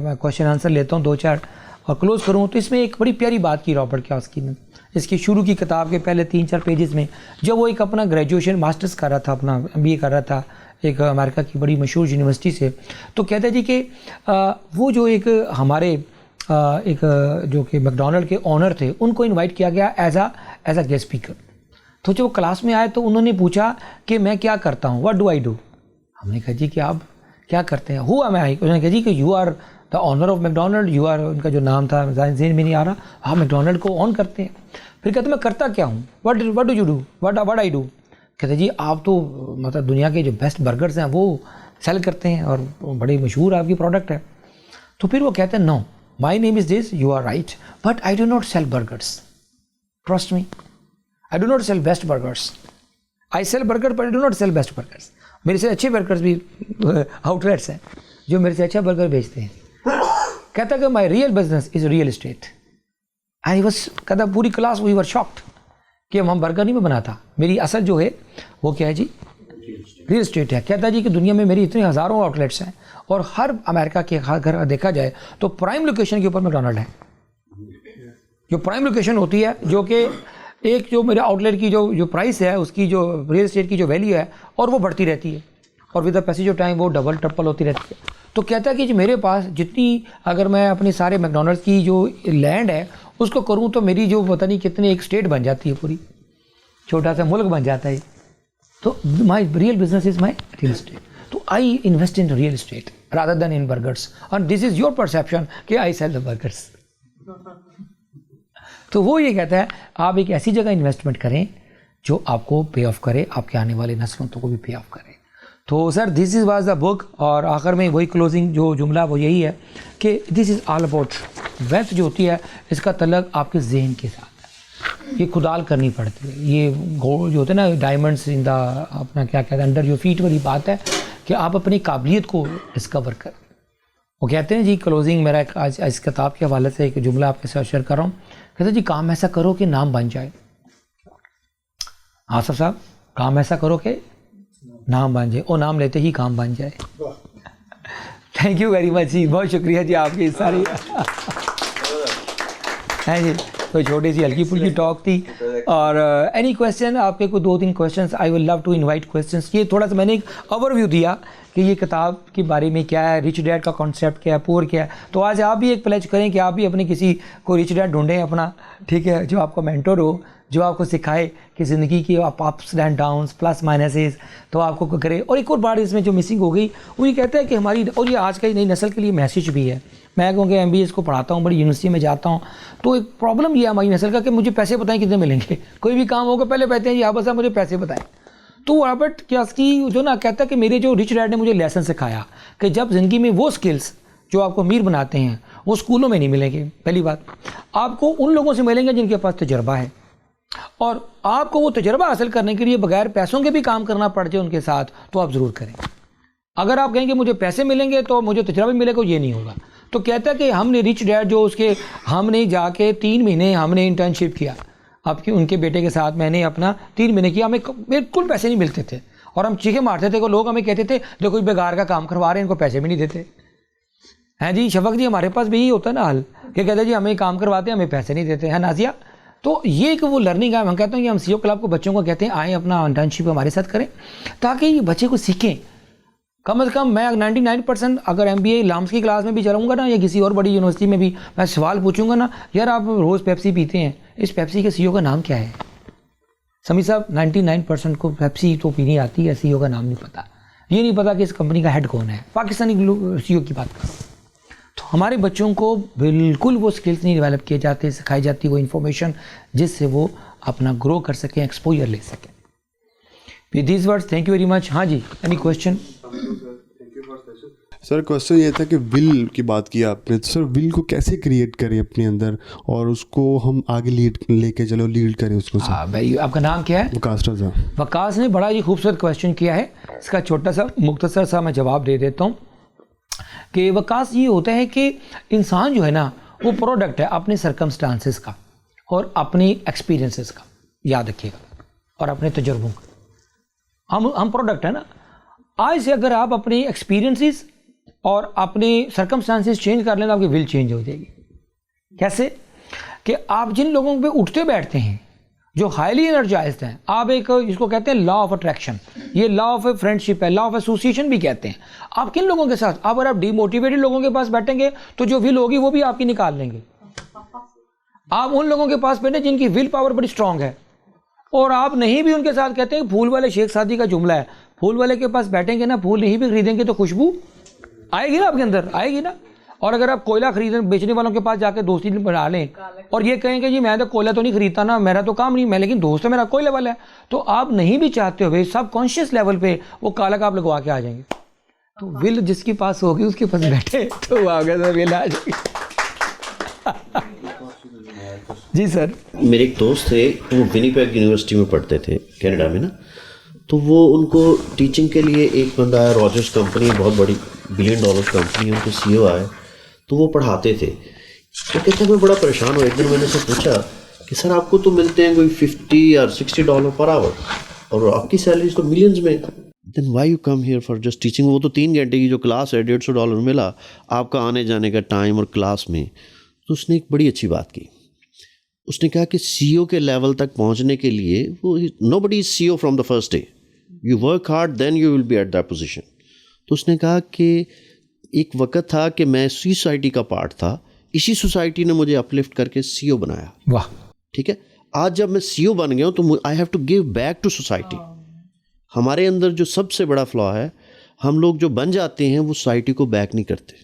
मैं क्वेश्चन आंसर लेता हूँ 2-4 और क्लोज करूँ, तो इसमें एक बड़ी प्यारी बात की रॉबर्ट कियोसाकी ने इसकी शुरू की किताब के पहले 3-4 पेजेस में, जब वो एक अपना ग्रेजुएशन मास्टर्स कर रहा था, अपना MBA कर रहा था एक अमेरिका की बड़ी मशहूर यूनिवर्सिटी से, तो कहते जी कि वो जो एक हमारे एक जो कि मैकडोनल्ड के ऑनर थे उनको इनवाइट किया गया एज अ गेस्ट स्पीकर। तो जब क्लास में आए तो उन्होंने पूछा कि मैं क्या करता हूँ, व्हाट डू आई डू। हमने कहा जी कि आप क्या करते हैं, हु एम आई। उन्होंने कहा जी कि you are the owner of McDonald, you are, उनका जो नाम था जेन में नहीं आ रहा, आप मैकडोनल्ड को ऑन करते हैं। फिर कहते मैं करता क्या हूँ, what do you do, what I do. कहते जी आप तो मतलब दुनिया के जो बेस्ट बर्गर्स हैं वो सेल करते हैं और बड़ी मशहूर आपकी प्रोडक्ट है। तो फिर वो कहते हैं no, my name is this, you are right, but I do not sell burgers, trust me, I do not sell best burgers, I sell burger but I do not sell best burgers. मेरे से अच्छे burgers भी outlets हैं जो मेरे से अच्छा burger बेचते हैं। कहता कि my real business is real estate. I बस कहता पूरी क्लास वी वर शॉक्ड कि हम बर्गर नहीं मैं बनाता, मेरी असल जो है वो क्या है जी, रियल इस्टेट है। कहता जी कि दुनिया में मेरी इतने हज़ारों आउटलेट्स हैं और हर अमेरिका के हर घर देखा जाए तो प्राइम लोकेशन के ऊपर मैकडोनल्ड है। जो प्राइम लोकेशन होती है जो कि एक जो मेरे आउटलेट की जो प्राइस है, उसकी जो रियल एस्टेट की जो वैल्यू है, और वो बढ़ती रहती है, और with the passage of time वो डबल ट्रिपल होती रहती है। तो कहता है कि मेरे पास जितनी, अगर मैं अपने सारे मैकडॉनल्ड्स की जो लैंड है उसको करूं तो मेरी जो पता नहीं कितनी एक स्टेट बन जाती है, पूरी छोटा सा मुल्क बन जाता है। तो my real business is my real estate. तो I invest in real estate rather than in burgers, और दिस इज योर परसेप्शन कि आई सेल द बर्गर्स। तो वो ये कहता है आप एक ऐसी जगह इन्वेस्टमेंट करें जो आपको पे ऑफ करे, आपके आने वाले नस्लों को भी पे ऑफ करे। तो sir this is was the book, और आखिर में वही क्लोजिंग जो जुमला वो यही है कि this is all about wealth जो होती है, इसका तल्लक आपके जहन के साथ है। ये खुदाल करनी पड़ती है, ये गोल्ड जो होते हैं ना, डायमंड्स इन द अपना क्या कहते हैं अंडर योर फीट वाली बात है कि आप अपनी काबिलियत को डिस्कवर करें। वो कहते हैं जी, क्लोजिंग मेरा एक आज इस किताब के हवाले से एक जुमला आपके साथ शेयर कर रहा हूँ। कहते हैं जी, काम ऐसा करो कि नाम बन जाए। आसफ साहब, काम ऐसा करो कि नाम बन जाए, और नाम लेते ही काम बन जाए। थैंक यू वेरी मच जी, बहुत शुक्रिया जी आपकी सारी है जी। तो छोटी सी हल्की फुल्की टॉक थी। और एनी क्वेश्चन, आपके कोई 2-3 questions, I will love to invite questions. ये थोड़ा सा मैंने एक ओवरव्यू दिया कि ये किताब के बारे में क्या है, रिच डैड का कॉन्सेप्ट क्या है, पुअर क्या है। तो आज आप भी एक प्लेज करें कि आप भी अपने किसी को रिच डैड ढूंढें अपना, ठीक है, जो आपका मेंटर हो, जो आपको सिखाए कि ज़िंदगी की आप ups and downs, plus minuses, तो आपको करे। और एक और बात इसमें जो मिसिंग हो गई वो ये कहता है कि हमारी, और ये आज की नई नस्ल के लिए मैसेज भी है। मैं क्योंकि MBA को पढ़ाता हूँ, बड़ी यूनिवर्सिटी में जाता हूँ, तो एक प्रॉब्लम ये है हमारी नस्ल का कि मुझे पैसे बताएं कितने मिलेंगे। कोई भी काम होगा पहले कहते हैं जी आप बस मुझे पैसे बताएं। तो रॉबर्ट कियोसाकी जो ना कहता है कि मेरे जो रिच डैड ने मुझे लेसन सिखाया कि जब ज़िंदगी में वो स्किल्स जो आपको अमीर बनाते हैं वो स्कूलों में नहीं मिलेंगे। पहली बात, आपको उन लोगों से मिलेंगे जिनके पास तजर्बा है, और आपको वो तजर्बा हासिल करने के लिए बगैर पैसों के भी काम करना पड़ जाए उनके साथ, तो आप ज़रूर करें। अगर आप कहेंगे मुझे पैसे मिलेंगे तो मुझे तजर्बा भी मिलेगा, ये नहीं होगा। तो कहता है कि हमने रिच डैड जो उसके, हमने जाके 3 महीने हमने इंटर्नशिप किया आपके उनके बेटे के साथ, मैंने अपना 3 महीने किया, हमें बिल्कुल पैसे नहीं मिलते थे, और हम चीखे मारते थे। को लोग हमें कहते थे जो कोई बेकार का काम करवा रहे हैं, इनको पैसे भी नहीं देते हैं जी। शफक जी, हमारे पास भी यही होता है ना हाल, कि कहते हैं जी हमें काम करवाते हैं, हमें पैसे नहीं देते हैं। नाजिया, तो ये एक वो लर्निंग है। हम कहते हैं कि हम CEO क्लब को बच्चों को कहते हैं आए अपना इंटर्नशिप हमारे साथ करें, ताकि ये बच्चे को सीखें। कम से कम मैं 99% अगर MBA लाम्स की क्लास में भी चलाऊंगा ना, या किसी और बड़ी यूनिवर्सिटी में भी, मैं सवाल पूछूंगा ना, यार आप रोज़ पेप्सी पीते हैं, इस पेप्सी के CEO का नाम क्या है? समी साहब, 99% को पेप्सी तो पीनी आती है, CEO का नाम नहीं पता। ये नहीं पता कि इस कंपनी का हेड कौन है। पाकिस्तानी CEO की बात करो तो हमारे बच्चों को बिल्कुल वो स्किल्स नहीं डेवलप किए जाते, सिखाई जाती वो इन्फॉर्मेशन जिससे वो अपना ग्रो कर सकें, एक्सपोजर ले सकें। With this words, thank you very much. हाँ जी, एनी क्वेश्चन? सर क्वेश्चन ये था कि विल की बात की आपने, तो सर विल को कैसे क्रिएट करें अपने अंदर और उसको हम आगे लेके चलो, लीड करें उसको। हाँ भाई, आपका नाम क्या है? वकास रज़ा। वकास ने बड़ा ही खूबसूरत क्वेश्चन किया है। इसका छोटा सा मुख्तसर सा मैं जवाब दे देता हूँ कि वकास ये होता है कि इंसान जो है ना, वो प्रोडक्ट है अपने सर्कमस्टांसेस का और अपनी एक्सपीरियंसेस का, याद रखिएगा, और अपने तजुर्बों का। हम प्रोडक्ट है ना। आज से अगर आप अपनी एक्सपीरियंसेस और अपने सर्कमस्टांसेस चेंज कर लें तो आपकी विल चेंज हो जाएगी। कैसे? कि आप जिन लोगों पे उठते बैठते हैं जो हाईली एनर्जाइज्ड हैं, आप एक इसको कहते हैं लॉ ऑफ अट्रैक्शन, ये लॉ ऑफ फ्रेंडशिप है, लॉ ऑफ एसोसिएशन भी कहते हैं। आप किन लोगों के साथ, अगर आप डिमोटिवेटेड लोगों के पास बैठेंगे तो जो विल होगी वो भी आपकी निकाल लेंगे। आप उन लोगों के पास बैठे जिनकी विल पावर बड़ी स्ट्रांग है, और आप नहीं भी उनके साथ, कहते हैं फूल वाले शेख सादी का जुमला है, फूल वाले के पास बैठेंगे ना, फूल नहीं भी खरीदेंगे तो खुशबू आएगी ना, आपके अंदर आएगी ना। और अगर आप कोयला खरीदने बेचने वालों के पास जाकर दोस्ती बना लें और ये कहेंगे जी मैं तो कोयला तो नहीं खरीदता ना, मेरा तो काम नहीं, मैं लेकिन दोस्त है मेरा कोयले वाला है, तो आप नहीं भी चाहते हुए सब कॉन्शियस लेवल पे वो काला का आप लगवा के आ जाएंगे। तो विल जिसके पास होगी उसके पास बैठे तो वो आगे तो विल आ जाएगी। जी सर। मेरे एक दोस्त थे, वो विनीपेग यूनिवर्सिटी में पढ़ते थे कनाडा में ना, तो वो उनको टीचिंग के लिए एक बंदा आया, रॉजर्स कंपनी, बहुत बड़ी $1 बिलियन कंपनी है, उनके CEO आए, तो वो पढ़ाते थे। तो कहते मैं बड़ा परेशान हूँ। एक दिन मैंने उससे पूछा कि सर आपको तो मिलते हैं कोई $50 या $60 पर आवर और आपकी सैलरी तो मिलियंस में, then why you come here for just teaching? वो तो 3 घंटे की जो क्लास है $150 मिला आपका आने जाने का टाइम और क्लास में। तो उसने एक बड़ी अच्छी बात की, उसने कहा कि सीईओ के लेवल तक पहुंचने के लिए वो nobody is CEO from the first day, you work hard then you will be at that position. तो उसने कहा कि एक वक्त था कि मैं सोसाइटी का पार्ट था, इसी सोसाइटी ने मुझे अपलिफ्ट करके सीईओ बनाया। वाह, ठीक है, आज जब मैं सीईओ बन गया हूँ तो I have to give back to society. हमारे अंदर जो सबसे बड़ा फ्लॉ है, हम लोग जो बन जाते हैं वो सोसाइटी को बैक नहीं करते,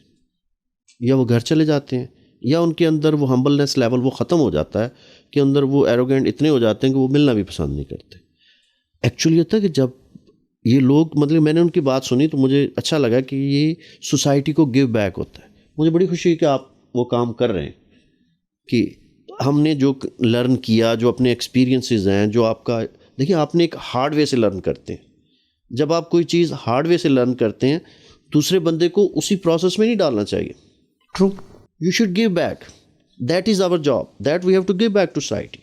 या वो घर चले जाते हैं, या उनके अंदर वो हम्बलनेस लेवल वो ख़त्म हो जाता है कि अंदर वो एरोगेंट इतने हो जाते हैं कि वो मिलना भी पसंद नहीं करते। एक्चुअली होता है कि जब ये लोग, मतलब मैंने उनकी बात सुनी तो मुझे अच्छा लगा कि ये सोसाइटी को गिव बैक होता है। मुझे बड़ी खुशी है कि आप वो काम कर रहे हैं, कि हमने जो लर्न किया, जो अपने एक्सपीरियंसेस हैं, जो आपका, देखिए आपने एक हार्ड वे से लर्न करते हैं। जब आप कोई चीज़ हार्ड वे से लर्न करते हैं, दूसरे बंदे को उसी प्रोसेस में नहीं डालना चाहिए। True, you should give back, that is our job, that we have to give back to society.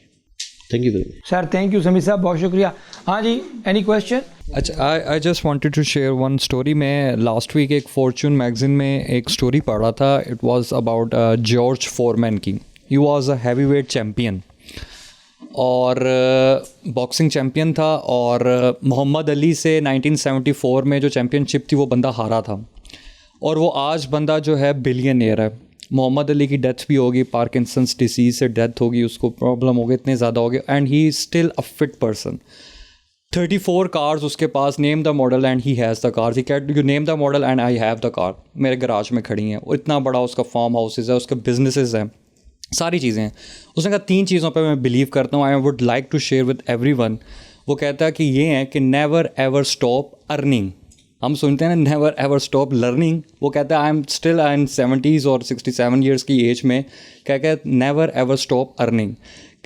Thank you very much sir, thank you Sameer साहब, बहुत शुक्रिया। हाँ जी, एनी क्वेश्चन? अच्छा, I just wanted to share one story. मैं last week एक Fortune magazine में एक स्टोरी पढ़ा था। It was about George Foreman की। He was a heavyweight champion और बॉक्सिंग चैम्पियन था, और मोहम्मद अली से 1974 में जो चैम्पियनशिप थी वो बंदा हारा था, और वो आज बंदा जो है बिलियनियर है। मोहम्मद अली की डेथ भी होगी, पार्किंसंस डिसीज़ से डेथ होगी, उसको प्रॉब्लम हो गई, इतने ज़्यादा हो गए, and he is still a fit person. 34 cars उसके पास, name the model and he has the cars. He can you name the model and I have the car, मेरे गराज में खड़ी हैं। और इतना बड़ा उसका फार्म हाउसेज है, उसके बिजनेसेस हैं, सारी चीज़ें हैं। उसने कहा 3 चीज़ों पे मैं बिलीव करता हूँ, I would like to share with everyone. वो कहता है कि ये है कि नेवर एवर स्टॉप अर्निंग। हम सुनते हैं ना, नेवर एवर स्टॉप लर्निंग। वो कहता है I am still in 70s और 67 ईयर्स की एज में, क्या कहता है, नेवर एवर स्टॉप अर्निंग।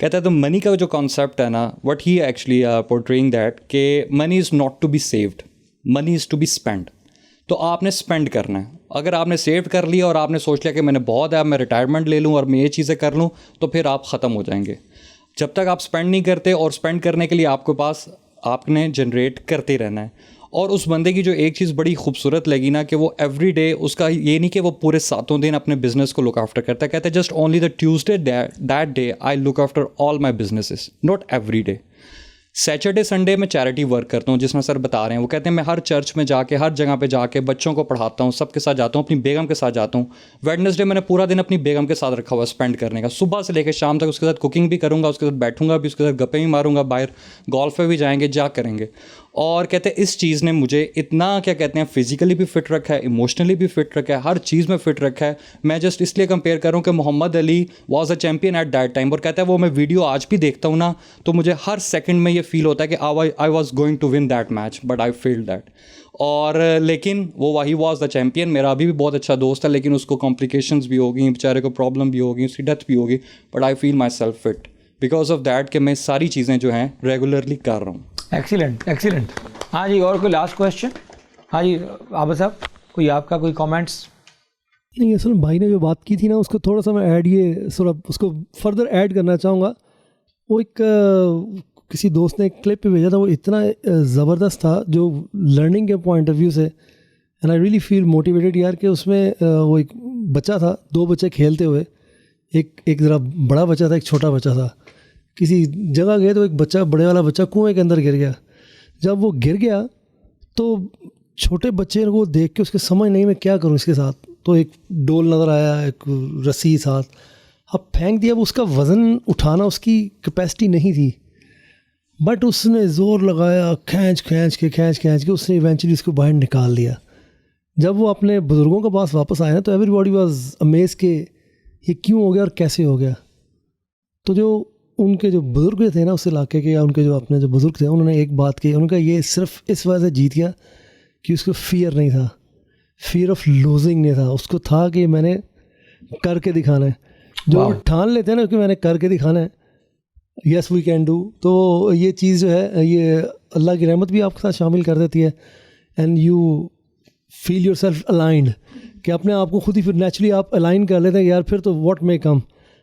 कहता है तो मनी का जो कॉन्सेप्ट है ना, what he actually portraying that, कि money is not to be saved, money is to be spend. तो आपने स्पेंड करना है। अगर आपने सेव कर लिया और आपने सोच लिया कि मैंने बहुत है, मैं रिटायरमेंट ले लूँ और मैं ये चीज़ें कर लूँ, तो फिर आप ख़त्म हो जाएंगे। जब तक आप स्पेंड नहीं करते, और स्पेंड करने के लिए आपके पास आपने जनरेट करते रहना है। और उस बंदे की जो एक चीज़ बड़ी खूबसूरत लगी ना, कि वो एवरी डे, उसका ये नहीं कि वो पूरे 7 दिन अपने बिजनेस को लुक आफ्टर करता है। कहते हैं just only the Tuesday that day I look after all my businesses, not every day. Saturday Sunday में चैरिटी वर्क करता हूँ, जिसमें सर बता रहे हैं। वो कहते हैं मैं हर चर्च में जाके, हर जगह पे जाके बच्चों को पढ़ाता हूँ, सबके साथ जाता हूँ, अपनी बेगम के साथ जाता हूँ। वेडनेसडे मैंने पूरा दिन अपनी बेगम के साथ रखा हुआ स्पेंड करने का, सुबह से लेकर शाम तक उसके साथ कुकिंग भी करूँगा, उसके साथ बैठूंगा भी, उसके साथ गप्पे भी मारूंगा, बाहर गोल्फ पे भी जाएंगे, जा करेंगे। और कहते हैं इस चीज़ ने मुझे इतना, क्या कहते हैं, फिजिकली भी फिट रखा है, इमोशनली भी फिट रखा है, हर चीज़ में फिट रखा है। मैं जस्ट इसलिए कंपेयर करूँ कि Muhammad Ali was a champion at that time. और कहता है वो मैं वीडियो आज भी देखता हूँ ना, तो मुझे हर सेकंड में ये फील होता है कि I was going to win that match, but I failed that. और लेकिन वो ही वॉज द चैम्पियन। मेरा अभी भी बहुत अच्छा दोस्त है, लेकिन उसको कॉम्प्लिकेशंस भी होगी, बेचारे को प्रॉब्लम भी होगी, उसकी डेथ भी होगी, but I feel my self fit because of that कि मैं सारी चीज़ें जो हैं रेगुलरली कर रहा हूँ। Excellent, excellent. हाँ जी, और कोई लास्ट क्वेश्चन? हाँ जी आबा साहब, कोई आपका कोई कमेंट्स? नहीं, असल भाई ने जो बात की थी ना, उसको थोड़ा सा मैं ऐड, ये थोड़ा उसको फर्दर ऐड करना चाहूँगा। वो एक किसी दोस्त ने एक क्लिप पे भेजा था, वो इतना ज़बरदस्त था जो लर्निंग के पॉइंट ऑफ व्यू से, and I really feel motivated यार, कि उसमें वो एक बच्चा था, 2 बच्चे खेलते हुए, एक ज़रा बड़ा बच्चा था, एक छोटा बच्चा था। किसी जगह गए तो एक बच्चा, बड़े वाला बच्चा कुएं के अंदर गिर गया। जब वो गिर गया तो छोटे बच्चे को देख के उसके समझ नहीं मैं क्या करूं इसके साथ, तो एक डोल नज़र आया, एक रस्सी साथ, अब फेंक दिया। वो उसका वज़न उठाना उसकी कैपेसिटी नहीं थी, बट उसने ज़ोर लगाया, खींच के उसने इवेंचुअली उसको बाहर निकाल दिया। जब वो अपने बुज़ुर्गों के पास वापस आए ना, तो एवरीबॉडी वाज अमेज़ कि ये क्यों हो गया और कैसे हो गया। तो जो उनके जो बुज़ुर्ग थे ना उस इलाके के, या उनके जो अपने जो बुज़ुर्ग थे, उन्होंने एक बात की, उनका ये सिर्फ इस वजह से जीत गया कि उसको फियर नहीं था, फियर ऑफ लूजिंग नहीं था, उसको था कि मैंने करके दिखाना है। जो ठान लेते हैं ना कि मैंने करके दिखाना है, यस वी कैन डू, तो ये चीज़ जो है, ये अल्लाह की रहमत भी आपके साथ शामिल कर देती है, and you feel your self aligned, कि अपने आप को खुद ही फिर नेचुरली आप अलाइन कर लेते हैं यार, फिर तो व्हाट मे कम।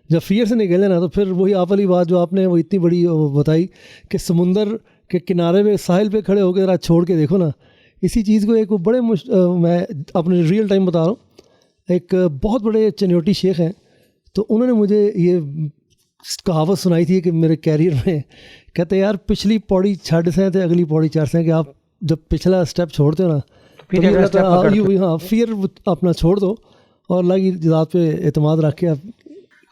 जब फियर से निकले ना, तो फिर वही आप वाली बात जो आपने वो इतनी बड़ी बताई कि समुंदर के किनारे पे, साहिल पे खड़े होकर ज़रा छोड़ के देखो ना, इसी चीज़ को एक बड़े मैं अपने रियल टाइम बता रहा हूँ। एक बहुत बड़े चनियोटी शेख हैं, तो उन्होंने मुझे ये कहावत सुनाई थी कि मेरे कैरियर में, कहते यार पिछली पौड़ी छड़ से तो अगली पौड़ी चढ़ से, कि आप जब पिछला स्टेप छोड़ते हो ना फिर अगला step पकड़ते हो। हाँ फिर अपना छोड़ दो और अल्लाह की ज़ात पे एतमाद रख के आप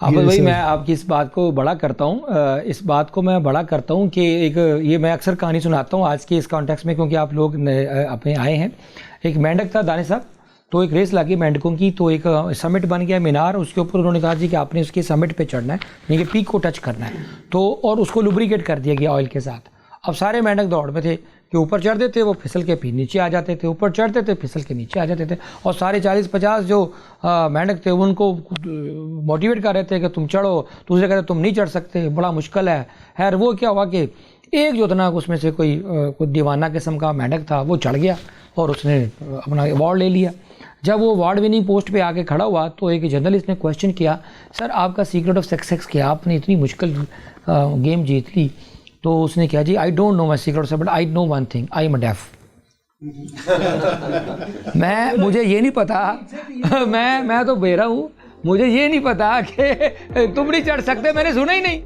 अहमद भाई, मैं आपकी इस बात को बड़ा करता हूँ, इस बात को मैं बड़ा करता हूँ कि एक ये मैं अक्सर कहानी सुनाता हूँ आज के इस कॉन्टेक्स्ट में, क्योंकि आप लोग अपने आए हैं। एक मेंढक था दानिश साहब, तो एक रेस लगी मेंढकों की, तो एक समिट बन गया मीनार, उसके ऊपर उन्होंने कहा जी कि आपने उसके समिट पे चढ़ना है, यानी कि पीक को टच करना है, तो और उसको लुब्रिकेट कर दिया गया ऑयल के साथ। अब सारे मेंढक दौड़ में थे कि ऊपर चढ़ते थे वो फिसल के फिर नीचे आ जाते थे, ऊपर चढ़ते थे फिसल के नीचे आ जाते थे, और सारे 40-50 जो मेंढक थे उनको मोटिवेट कर रहे थे कि तुम चढ़ो, दूसरे कहते तुम नहीं चढ़ सकते, बड़ा मुश्किल है। खैर वो क्या हुआ कि एक जो था उसमें से कोई दीवाना किस्म का मेंढक था, वो चढ़ गया और उसने अपना अवार्ड ले लिया। जब वो अवार्ड विनिंग पोस्ट पे आके खड़ा हुआ तो एक जर्नलिस्ट ने क्वेश्चन किया, सर आपका सीक्रेट ऑफ सक्सेस क्या, आपने इतनी मुश्किल गेम जीत ली? तो उसने कहा जी I don't know my secret but I know one thing, I am a deaf. मुझे ये नहीं पता मैं तो बेरा हूँ, मुझे ये नहीं पता कि तुम नहीं चढ़ सकते, मैंने सुना ही नहीं।